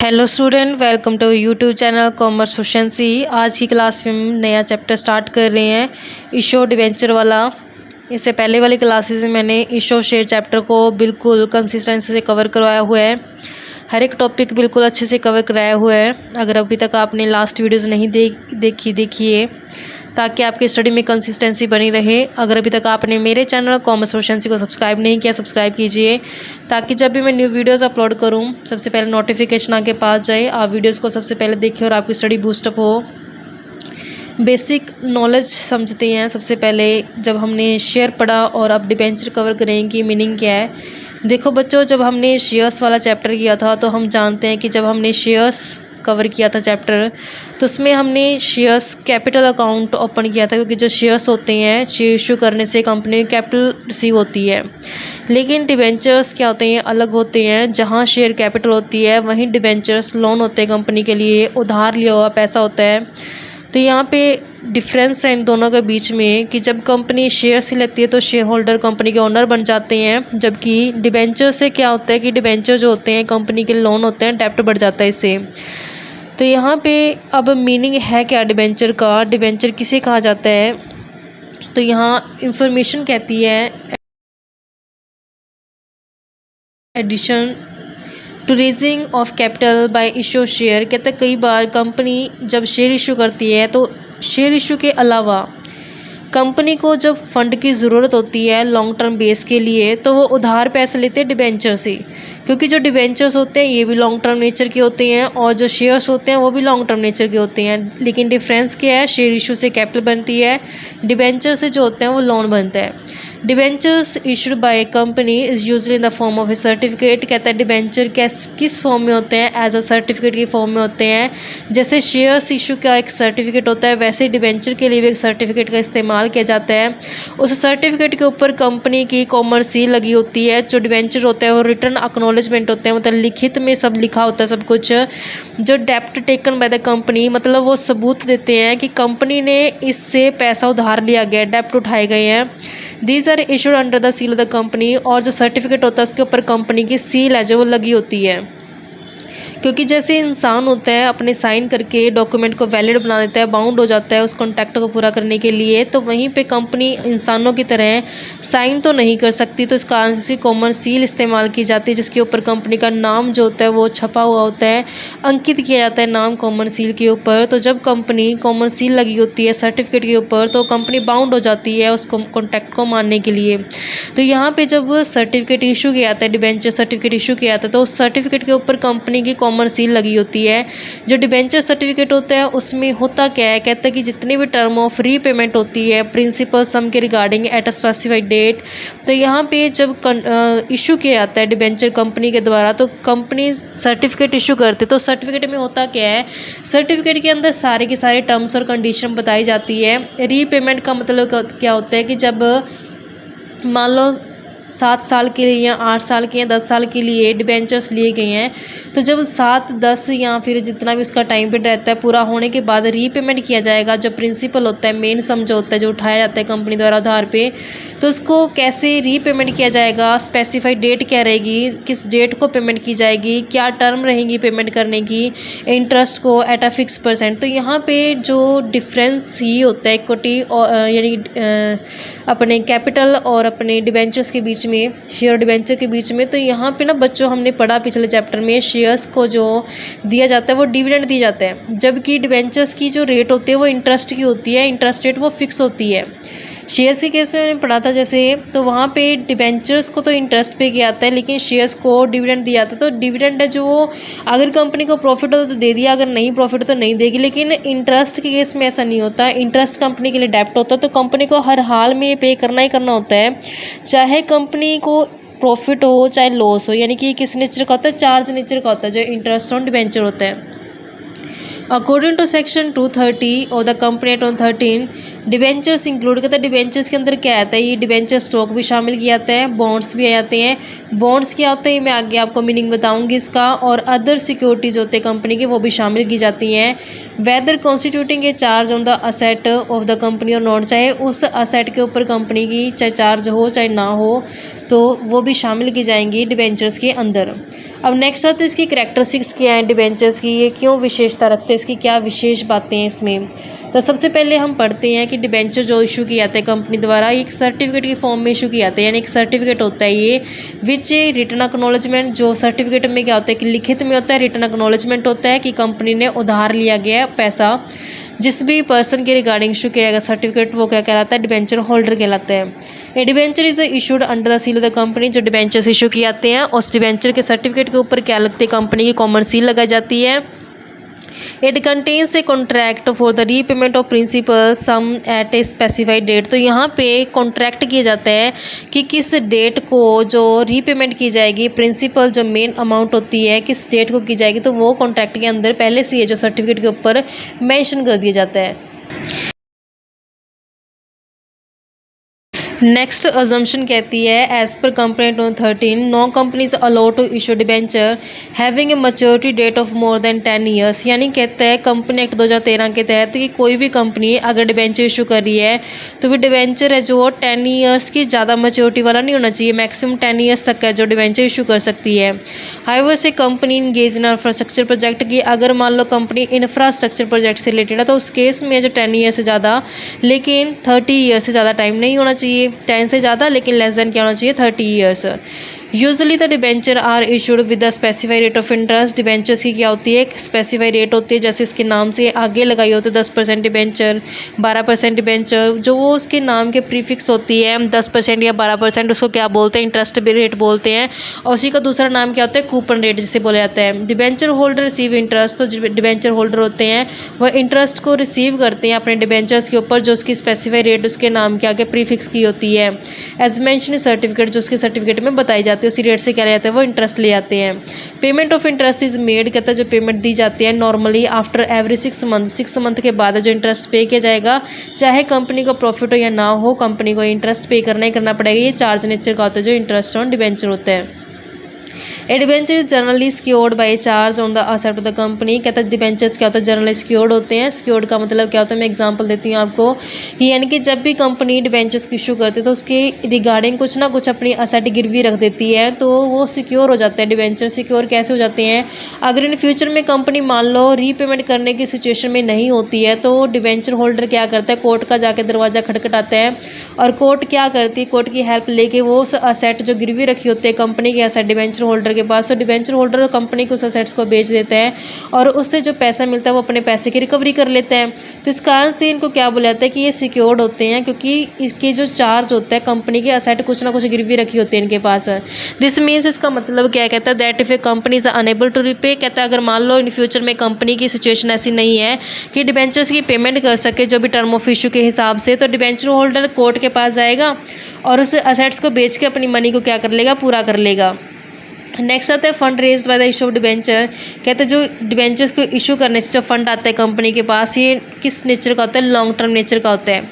Hello student, welcome to YouTube channel commerce proficiency. आज की class में हम नया चैप्टर स्टार्ट कर रहे हैं, इशू डिबेंचर वाला। इससे पहले वाली क्लासेस में मैंने इशू शेयर चैप्टर को बिल्कुल कंसिस्टेंसी से कवर करवाया हुआ है। हर एक टॉपिक बिल्कुल अच्छे से कवर कराया हुआ है। अगर अभी तक आपने लास्ट वीडियोस नहीं देखिए ताकि आपकी स्टडी में कंसिस्टेंसी बनी रहे। अगर अभी तक आपने मेरे चैनल कॉमर्स प्रोफिशिएंसी को सब्सक्राइब नहीं किया, सब्सक्राइब कीजिए ताकि जब भी मैं न्यू वीडियोस अपलोड करूं सबसे पहले नोटिफिकेशन आपके पास जाए, आप वीडियोस को सबसे पहले देखिए और आपकी स्टडी बूस्टअप हो। बेसिक नॉलेज समझते हैं सबसे पहले। जब हमने शेयर पढ़ा और अब डिबेंचर कवर करेंगे कि मीनिंग क्या है। देखो बच्चों, जब हमने शेयर्स वाला चैप्टर किया था तो हम जानते हैं कि जब हमने शेयर्स कवर किया था चैप्टर, तो उसमें हमने शेयर्स कैपिटल अकाउंट ओपन किया था, क्योंकि जो शेयर्स होते हैं शेयर इशू करने से कंपनी की कैपिटल रिसीव होती है। लेकिन डिबेंचर्स क्या होते हैं, अलग होते हैं। जहां शेयर कैपिटल होती है वहीं डिबेंचर्स लोन होते हैं, कंपनी के लिए उधार लिया हुआ पैसा होता है। तो यहाँ पे डिफरेंस है इन दोनों के बीच में कि जब कंपनी शेयर से लेती है तो शेयर होल्डर कंपनी के ओनर बन जाते हैं, जबकि डिबेंचर से क्या होता है कि डिबेंचर जो होते हैं कंपनी के लोन होते हैं, डेप्ट बढ़ जाता है इससे। तो यहाँ पे अब मीनिंग है क्या डिबेंचर का, डिबेंचर किसे कहा जाता है। तो यहाँ इंफॉर्मेशन कहती है addition to raising of capital by issue share. कहते हैं कई बार कंपनी जब शेयर इशू करती है तो शेयर इशू के अलावा कंपनी को जब फंड की ज़रूरत होती है लॉन्ग टर्म बेस के लिए, तो वो उधार पैसे लेते हैं डिबेंचर से, क्योंकि जो डिबेंचर्स होते हैं ये भी लॉन्ग टर्म नेचर के होते हैं और जो शेयर्स होते हैं वो भी लॉन्ग टर्म नेचर के होते हैं। लेकिन डिफरेंस क्या है, शेयर इशू से कैपिटल बनती है, डिबेंचर से जो होते हैं वो लोन बनता है। Debentures issued by company is usually in the form of A certificate. कहता है डिबेंचर किस फॉर्म में होते हैं, एज अ सर्टिफिकेट की फॉर्म में होते हैं। जैसे शेयर्स इशू का एक सर्टिफिकेट होता है, वैसे डिबेंचर के लिए भी एक सर्टिफिकेट का इस्तेमाल किया जाता है। उस सर्टिफिकेट के ऊपर कंपनी की कॉमर्स सील लगी होती है। जो डिबेंचर होता है वो रिटर्न एक्नॉलेजमेंट होते हैं, मतलब लिखित में सब लिखा होता है सब कुछ। जो डेप्ट टेकन बाय द कंपनी, मतलब वो सबूत देते हैं कि कंपनी ने इससे पैसा उधार लिया गया, डेप्ट उठाए गए हैं। These are issued under the seal of the company. और जो सर्टिफिकेट होता है उसके ऊपर कंपनी की सील है जो वो लगी होती है, क्योंकि जैसे इंसान होता है अपने साइन करके डॉक्यूमेंट को वैलिड बना देता है, बाउंड हो जाता है उस कॉन्ट्रैक्ट को पूरा करने के लिए, तो वहीं पे कंपनी इंसानों की तरह साइन तो नहीं कर सकती। तो इस कारण से कॉमन सील इस्तेमाल की जाती है, जिसके ऊपर कंपनी का नाम जो होता है वो छपा हुआ होता है, अंकित किया जाता है नाम कॉमन सील के ऊपर। तो जब कंपनी कॉमन सील लगी होती है सर्टिफिकेट के ऊपर तो कंपनी बाउंड हो जाती है उस कॉन्ट्रैक्ट को मानने के लिए। तो यहाँ पे जब सर्टिफिकेट इशू किया जाता है, डिबेंचर सर्टिफिकेट इशू किया जाता है, तो उस सर्टिफिकेट के ऊपर कंपनी की कॉमन सील लगी होती है। जो डिबेंचर सर्टिफिकेट होता है उसमें होता क्या है, कहता है कि जितनी भी टर्म ऑफ रीपेमेंट होती है प्रिंसिपल सम के regarding at a specified date. तो यहाँ पे जब इशू किया जाता है डिबेंचर कंपनी के द्वारा, तो कंपनी सर्टिफिकेट इशू करते तो सर्टिफिकेट में होता क्या है, सर्टिफिकेट के अंदर सारे के सारे टर्म्स और कंडीशन बताई जाती है। रीपेमेंट का मतलब क्या होता है कि जब मान लो 7 साल के लिए या 8 साल के या 10 साल के लिए डिबेंचर्स लिए गए हैं, तो जब 7, 10 या फिर जितना भी उसका टाइम पीरियड रहता है पूरा होने के बाद रीपेमेंट किया जाएगा। जो प्रिंसिपल होता है, मेन सम जो होता है जो उठाया जाता है कंपनी द्वारा उधार पे, तो उसको कैसे रीपेमेंट किया जाएगा, स्पेसिफाइड डेट क्या रहेगी, किस डेट को पेमेंट की जाएगी, क्या टर्म रहेंगी पेमेंट करने की, इंटरेस्ट को एट अ फिक्स %। तो यहाँ पे जो डिफरेंस ही होता है इक्विटी यानी अपने कैपिटल और अपने डिबेंचर्स के बीच में, शेयर डिबेंचर के बीच में। तो यहाँ पे ना बच्चों हमने पढ़ा पिछले चैप्टर में, शेयर्स को जो दिया जाता है वो डिविडेंड दिया जाता है, जबकि डिबेंचर्स की जो रेट होती है वो इंटरेस्ट की होती है, इंटरेस्ट रेट वो फिक्स होती है। शेयर्स के केस में मैंने पढ़ा था जैसे, तो वहाँ पे डिबेंचर्स को तो इंटरेस्ट पे किया जाता है लेकिन शेयर्स को डिविडेंड दिया जाता है। तो डिविडेंड है जो अगर कंपनी को प्रॉफिट हो तो दे दिया, अगर नहीं प्रॉफिट तो नहीं देगी। लेकिन इंटरेस्ट के केस में ऐसा नहीं होता, इंटरेस्ट कंपनी के लिए डेप्ट होता है, तो कंपनी को हर हाल में पे करना ही करना होता है, चाहे कंपनी को प्रॉफिट हो चाहे लॉस हो। यानी कि किस नेचर का होता है, चार्ज नेचर का होता है जो इंटरेस्ट ऑन डिबेंचर होता है। According to Section 230 of the Company Act on 13, debentures include कहता है डिबेंचर्स के अंदर क्या आता है, ये डिबेंचर स्टॉक भी शामिल किया जाता है, बॉन्ड्स भी आ जाते हैं। बॉन्ड्स क्या होते हैं मैं आगे आपको मीनिंग बताऊंगी इसका, और अदर सिक्योरिटीज होते हैं कंपनी के वो भी शामिल की जाती हैं। Whether constituting a charge on the asset of the company और नॉट, चाहे उस असेट के ऊपर कंपनी की चाहे चार्ज हो चाहे ना हो तो वो भी शामिल की जाएंगी डिबेंचर्स के अंदर। अब नेक्स्ट आते हैं इसकी करैक्टरिस्टिक्स क्या हैं डिबेंचर्स की, ये क्यों विशेषता रखते हैं, इसकी क्या विशेष बातें हैं इसमें। तो सबसे पहले हम पढ़ते हैं कि डिबेंचर जो इशू किए जाते हैं कंपनी द्वारा एक सर्टिफिकेट की फॉर्म में इशू किए जाते हैं, यानी एक सर्टिफिकेट होता है ये विच रिटन एक्नॉलेजमेंट, जो सर्टिफिकेट में क्या होता है कि लिखित में होता है, रिटन एक्नॉलेजमेंट होता है कि कंपनी ने उधार लिया गया पैसा जिस भी पर्सन के रिगार्डिंग इशू किया गया सर्टिफिकेट वो क्या कहलाता है, डिबेंचर होल्डर कहलाता है। A debenture is issued under the seal of the company, जो डिबेंचर्स इशू किए जाते हैं उस डिबेंचर के सर्टिफिकेट के ऊपर क्या लगती है, कंपनी की कॉमन सील लगाई जाती है। It contains a contract for the repayment of principal sum at a specified date, तो यहाँ पे कॉन्ट्रैक्ट किया जाता है कि किस डेट को जो रीपेमेंट की जाएगी प्रिंसिपल जो मेन अमाउंट होती है किस डेट को की जाएगी, तो वो कॉन्ट्रैक्ट के अंदर पहले से ये जो सर्टिफिकेट के ऊपर मेंशन कर दिया जाता है। नेक्स्ट अजम्पशन कहती है as per complaint 13 no companies allow to issue debenture having a maturity date of more than 10 years, यानी कहता है कंपनी एक्ट 2013 के तहत कि कोई भी कंपनी अगर डिबेंचर इशू कर रही है तो वो डिबेंचर है जो 10 ईयर्स की ज़्यादा मैच्योरिटी वाला नहीं होना चाहिए, मैक्सिमम 10 ईयर्स तक का जो डिबेंचर इशू कर सकती है। हाउएवर से company engage in infrastructure project की, अगर मान लो कंपनी इंफ्रास्ट्रक्चर प्रोजेक्ट से रिलेटेड है तो उस केस में जो 10 ईयर से ज़्यादा लेकिन 30 ईयर से ज़्यादा टाइम नहीं होना चाहिए, 10 से ज़्यादा लेकिन लेस देन क्या होना चाहिए 30 years. Usually the debenture are issued with the specify rate of interest, debentures की क्या होती है एक स्पेसिफाई रेट होती है जैसे इसके नाम से आगे लगाई होती है 10% डिबेंचर 12% डिबेंचर, जो वो उसके नाम के प्रीफिक्स होती है 10% या 12% उसको क्या बोलते हैं इंटरेस्ट रेट बोलते हैं, और उसी का दूसरा नाम क्या होता है कूपन रेट जिसे बोला जाता है। डिबेंचर होल्डर रिसीव इंटरेस्ट, तो जो डिबेंचर होल्डर होते हैं वह इंटरेस्ट को रिसीव करते हैं अपने डिबेंचर्स के ऊपर जो उसकी स्पेसिफाई रेट उसके नाम के आगे प्रीफिक्स की होती है। एज मेंशन सर्टिफिकेट जो उसके सर्टिफिकेट में बताई जाती है उसी रेट से क्या ले जाते हैं वो इंटरेस्ट ले जाते हैं। Payment of interest is made, कहता है जो पेमेंट दी जाती है नॉर्मली आफ्टर एवरी 6 मंथ के बाद जो इंटरेस्ट पे किया जाएगा, चाहे कंपनी को प्रॉफिट हो या ना हो कंपनी को इंटरेस्ट पे करना ही करना पड़ेगा। ये चार्ज नेचर का होता है जो इंटरेस्ट ऑन डिबेंचर होता है। A debenture is generally secured by charge on the asset of the company, कहता है डिबेंचर्स क्या होता है जनरली सिक्योर्ड होते हैं। सिक्योर्ड का मतलब क्या होता है मैं एग्जांपल देती हूँ आपको कि यानी कि जब भी कंपनी डिबेंचर्स की इशू करती है तो उसके रिगार्डिंग कुछ ना कुछ अपनी असेट गिरवी रख देती है तो वो सिक्योर हो जाता है। डिबेंचर सिक्योर कैसे हो जाते हैं, अगर इन फ्यूचर में कंपनी मान लो रीपेमेंट करने की सिचुएशन में नहीं होती है तो डिबेंचर होल्डर क्या करता है कोर्ट का जाके दरवाज़ा खटखटाता है और कोर्ट क्या करती है कोर्ट की हेल्प लेके वो उस असेट जो गिरवी रखी होती है कंपनी की असेट डिबेंचर होल्डर के पास, तो डिबेंचर होल्डर कंपनी को उस असेट्स को बेच देता है और उससे जो पैसा मिलता है वो अपने पैसे की रिकवरी कर लेता है। तो इस कारण से इनको क्या बोला जाता है कि ये सिक्योर्ड होते हैं क्योंकि इसके जो चार्ज होता है कंपनी के असेट कुछ ना कुछ गिरवी रखी होती है इनके पास। दिस मीन्स इसका मतलब क्या कहता है that if a company is unable to repay, कहता है अगर मान लो इन फ्यूचर में कंपनी की सिचुएशन ऐसी नहीं है कि डिबेंचर्स की पेमेंट कर सके जो भी टर्म ऑफ इशू के हिसाब से, तो डिबेंचर होल्डर कोर्ट के पास जाएगा और उस असेट्स को बेच के अपनी मनी को क्या कर लेगा पूरा कर लेगा। नेक्स्ट आता है fund raised by the issue of debenture, कहते हैं जो डिबेंचर्स को इशू करने से जो फंड आता है कंपनी के पास ये किस नेचर का होता है लॉन्ग टर्म नेचर का होता है।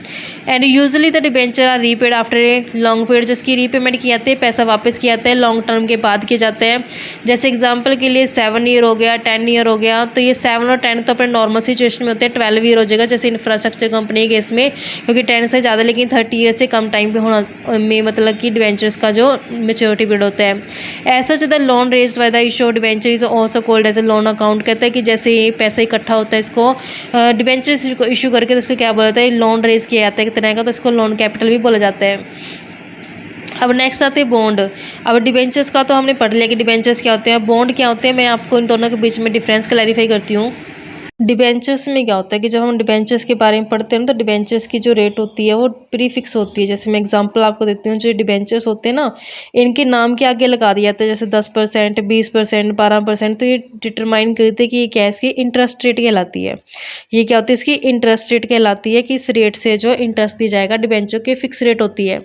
And usually the debenture are repaid after a long period, जो इसकी रीपेमेंट की जाती है पैसा वापस किया जाता है लॉन्ग टर्म के बाद किया जाता है। जैसे एग्जांपल के लिए 7 ईयर हो गया 10 ईयर हो गया, तो ये 7 और 10 तो अपने नॉर्मल सिचुएशन में होते हैं, 12 ईयर हो जाएगा जैसे इंफ्रास्ट्रक्चर कंपनी के केस में क्योंकि 10 से ज़्यादा लेकिन 30 ईयर से कम टाइम पे होना में मतलब कि डिबेंचर्स का जो मेच्योरिटी पीरियड होता है। ऐसा the loan raised by the issue debenture is also called as a loan account, कहता है कि जैसे ये पैसा इकट्ठा होता है इसको डिबेंचर इशू करके तो उसको क्या बोला जाता है लोन रेज किया जाता है कितने का, तो इसको लोन कैपिटल भी बोला जाता है। अब नेक्स्ट आते हैं बॉन्ड। अब डिबेंचर्स का तो हमने पढ़ लिया कि डिबेंचर्स क्या होते हैं, बॉन्ड क्या होते हैं, मैं आपको इन दोनों के बीच में डिफरेंस क्लैरिफाई करती हूँ। डिबेंचर्स में क्या होता है कि जब हम डिबेंचर्स के बारे में पढ़ते हैं ना तो डिबेंचर्स की जो रेट होती है वो प्रीफिक्स होती है। जैसे मैं एग्जांपल आपको देती हूँ, जो डिबेंचर्स होते हैं ना इनके नाम के आगे लगा दिया जाता है जैसे 10%, 20%, 12%, तो ये डिटरमाइन करते हैं कि ये क्या है इसकी इंटरेस्ट रेट कहलाती है। ये क्या होती है इसकी इंटरेस्ट रेट कहलाती है कि इस रेट से जो इंटरेस्ट दी जाएगा डिबेंचर की फिक्स रेट होती है।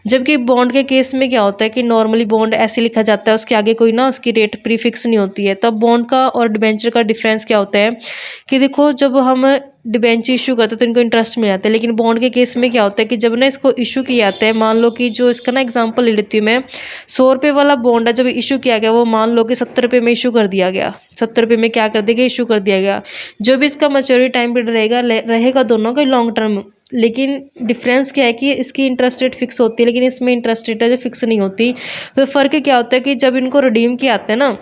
जबकि बॉन्ड के केस में क्या होता है कि नॉर्मली बॉन्ड ऐसे लिखा जाता है उसके आगे कोई ना उसकी रेट प्रीफिक्स नहीं होती है। तब बॉन्ड का और डिबेंचर का डिफरेंस क्या होता है कि देखो जब हम डिबेंचर इशू करते हैं तो इनको इंटरेस्ट मिल जाता है, लेकिन बॉन्ड के केस में क्या होता है कि जब ना इसको इशू किया जाता है, मान लो कि जो इसका ना एग्जांपल ले लेती हूँ मैं, 100 रुपये वाला बॉन्ड है, जब इशू किया गया वो मान लो कि 70 रुपये में इशू कर दिया गया, 70 रुपये में क्या कर दिया गया, इशू कर दिया गया। जो भी इसका मैच्योरिटी टाइम पीरियड रहेगा दोनों का लॉन्ग टर्म, लेकिन डिफरेंस क्या है कि इसकी इंटरेस्ट रेट फिक्स होती है, लेकिन इसमें इंटरेस्ट रेट है जो फिक्स नहीं होती। तो फ़र्क क्या होता है कि जब इनको रिडीम किया जाता है ना,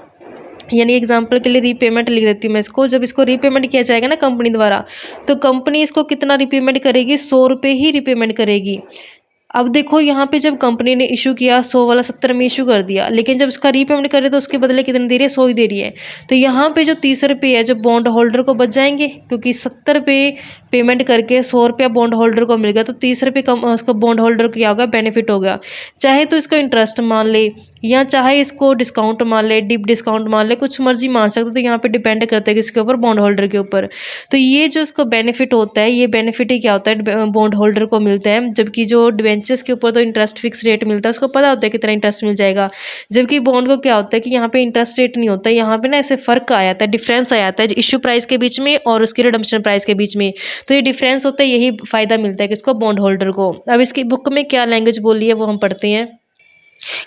यानी एग्जाम्पल के लिए रीपेमेंट लिख देती हूँ मैं इसको, जब इसको रीपेमेंट किया जाएगा ना कंपनी द्वारा, तो कंपनी इसको कितना रीपेमेंट करेगी, 100 रुपये ही रीपेमेंट करेगी। अब देखो यहाँ पे जब कंपनी ने इशू किया 100 वाला 70 में इशू कर दिया, लेकिन जब उसका रीपेमेंट करे तो उसके बदले कितने दे रही है, 100 ही दे रही है। तो यहाँ पे जो 30 रुपये है जो बॉन्ड होल्डर को बच जाएंगे, क्योंकि 70 रुपये पेमेंट करके 100 रुपया बॉन्ड होल्डर को मिल गया, तो 30 रुपये कम उसको बॉन्ड होल्डर को क्या होगा, बेनिफिट हो गया। चाहे तो इसको इंटरेस्ट मान ले या चाहे इसको डिस्काउंट मान ले, डीप डिस्काउंट मान ले, कुछ मर्जी मान सकते, तो यहाँ पे डिपेंड करता है किसके ऊपर, बॉन्ड होल्डर के ऊपर। तो ये जो इसको बेनिफिट होता है, ये बेनिफिट ही क्या होता है, बॉन्ड होल्डर को मिलता है। जबकि जो डिवेंचर्स के ऊपर तो इंटरेस्ट फिक्स रेट मिलता है, उसको पता होता है कितना इंटरेस्ट मिल जाएगा। जबकि बॉन्ड को क्या होता है कि यहाँ पे इंटरेस्ट रेट नहीं होता, यहाँ पे ना ऐसे फर्क आ जाता है, डिफरेंस आ जाता है इशू प्राइस के बीच में और उसकी रिडम्पशन प्राइस के बीच में। तो ये डिफरेंस होता है, यही फायदा मिलता है किसको, बॉन्ड होल्डर को। अब इसकी बुक में क्या लैंग्वेज बोली है वो हम पढ़ते हैं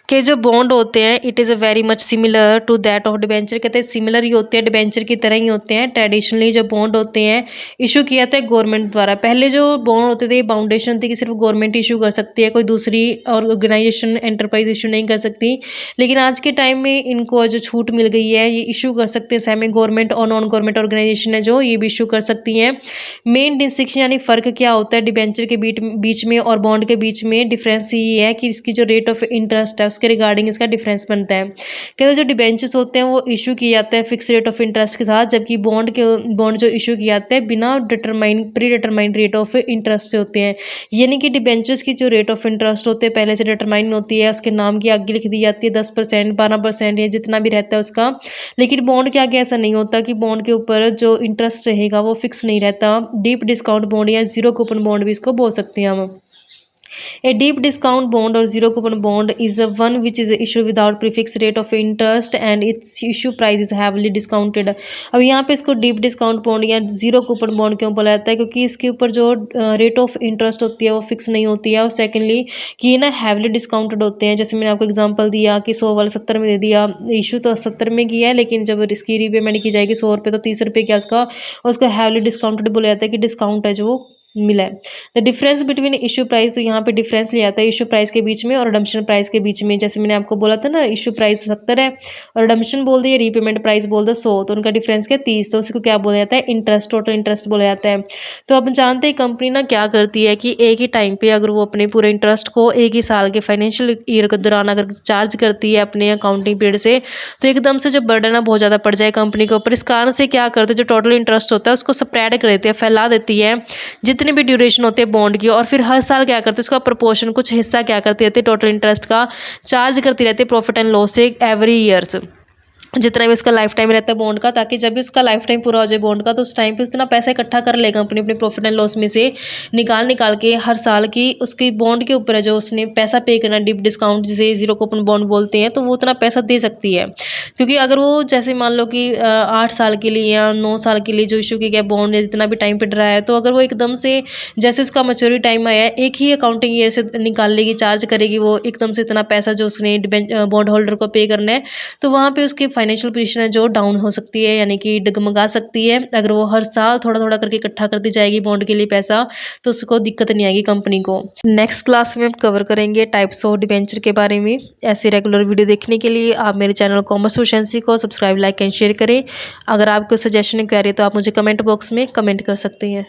कि जो बॉन्ड होते हैं it is very much similar to that of debenture. कहते हैं सिमिलर ही होते हैं, डिबेंचर की तरह ही होते हैं। ट्रेडिशनली जो बॉन्ड होते हैं इशू किया था गवर्नमेंट द्वारा। पहले जो बॉन्ड होते थे बाउंडेशन थी कि सिर्फ गवर्नमेंट इशू कर सकती है, कोई दूसरी ऑर्गेनाइजेशन एंटरप्राइज इशू नहीं कर सकती। लेकिन आज के टाइम में इनको जो छूट मिल गई है, ये इशू कर सकते हैं, सेमी गवर्नमेंट और नॉन गवर्नमेंट ऑर्गेनाइजेशन है जो, ये भी इशू कर सकती हैं। मेन डिस्टिंक्शन यानी फ़र्क क्या होता है डिबेंचर के बीच में और बॉन्ड के बीच में, डिफरेंस ये है कि इसकी जो रेट ऑफ इंटरेस्ट है उसके रिगार्डिंग इसका डिफरेंस बनता है। कहते जो डिबेंचर्स होते हैं वो इशू किए जाते हैं फिक्स रेट ऑफ इंटरेस्ट के साथ, जबकि बॉन्ड जो इशू किए जाते हैं बिना pre determined rate of interest से होते हैं। यानी कि डिबेंचर्स की जो रेट ऑफ इंटरेस्ट होते हैं पहले से डिटरमाइन होती है, उसके नाम की आगे लिख दी जाती है 10%, 12% या जितना भी रहता है उसका। लेकिन बॉन्ड के आगे ऐसा नहीं होता कि बॉन्ड के ऊपर जो इंटरेस्ट रहेगा वो फिक्स नहीं रहता। डीप डिस्काउंट बॉन्ड या जीरो कूपन बॉन्ड भी इसको बोल सकते हैं हम। A deep discount bond or zero coupon bond is the one which is issued without prefix rate of interest and its issue price is heavily discounted। अब यहाँ पे इसको डीप डिस्काउंट बॉन्ड या जीरो कूपन बॉन्ड क्यों बोला जाता है, क्योंकि इसके ऊपर जो रेट ऑफ इंटरेस्ट होती है वो फिक्स नहीं होती है, और सेकेंडली कि ये ना हैवली डिस्काउंटेड होते हैं। जैसे मैंने आपको एग्जांपल दिया कि 100 वाला 70 में दे दिया, इशू तो 70 में किया है, लेकिन जब इसकी रीपेमेंट की जाएगी 100 रुपये तो 30 रुपये क्या उसका हैवली डिस्काउंटेड बोला जाता है कि डिस्काउंट है जो मिला है। The difference between issue price, तो यहाँ पे डिफरेंस लिया जाता है इशू प्राइस के बीच में और रिडम्पशन प्राइस के बीच में। जैसे मैंने आपको बोला था ना इशू प्राइस 70 है और रिडम्पशन बोल दिया, रीपेमेंट प्राइस बोल दो 100, तो उनका डिफरेंस क्या 30, तो उसको क्या बोला जाता है, इंटरेस्ट, टोटल इंटरेस्ट बोला जाता है। तो अब जानते हैं कंपनी ना क्या करती है कि एक ही टाइम पे अगर वो अपने पूरे इंटरेस्ट को एक ही साल के फाइनेंशियल ईयर के दौरान अगर चार्ज करती है अपने अकाउंटिंग पीरियड से, तो एकदम से जो बर्डन है बहुत ज़्यादा पड़ जाए कंपनी के ऊपर। इस कारण से क्या करते हैं जो टोटल इंटरेस्ट होता है उसको स्प्रेड कर देती है, फैला देती है जितनी भी ड्यूरेशन होती है बॉन्ड की, और फिर हर साल क्या करते हैं उसका प्रोपोर्शन कुछ हिस्सा क्या करती रहती है टोटल इंटरेस्ट का चार्ज करती रहती है प्रॉफिट एंड लॉस से एवरी ईयर्स, जितना भी उसका लाइफ टाइम रहता है बॉन्ड का, ताकि जब भी उसका लाइफ टाइम पूरा हो जाए बॉन्ड का तो उस टाइम पे इतना पैसा इकट्ठा कर ले कंपनी अपने प्रॉफिट एंड लॉस में से निकाल के हर साल की उसकी बॉन्ड के ऊपर है जो उसने पैसा पे करना डीप डिस्काउंट जिसे जीरो कूपन बॉन्ड बोलते हैं, तो वो उतना पैसा दे सकती है। क्योंकि अगर वो जैसे मान लो कि 8 साल के लिए या 9 साल के लिए जो इशू किया गया बॉन्ड है जितना भी टाइम पे रहा है, तो अगर वो एकदम से जैसे उसका मैच्योरिटी टाइम आया है एक ही अकाउंटिंग ईयर से निकाल लेगी, चार्ज करेगी वो एकदम से इतना पैसा जो उसने बॉन्ड होल्डर को पे करना है, तो वहाँ पे उसकी फाइनेंशियल पोजीशन है जो डाउन हो सकती है, यानी कि डगमगा सकती है। अगर वो हर साल थोड़ा थोड़ा करके इकट्ठा करती जाएगी बॉन्ड के लिए पैसा, तो उसको दिक्कत नहीं आएगी कंपनी को। नेक्स्ट क्लास में हम कवर करेंगे टाइप्स ऑफ डिबेंचर के बारे में। ऐसे रेगुलर वीडियो देखने के लिए आप मेरे चैनल कॉमर्स प्रोफिशिएंसी को सब्सक्राइब, लाइक एंड शेयर करें। अगर आपको सजेशन क्वेरी तो आप मुझे कमेंट बॉक्स में कमेंट कर सकते हैं।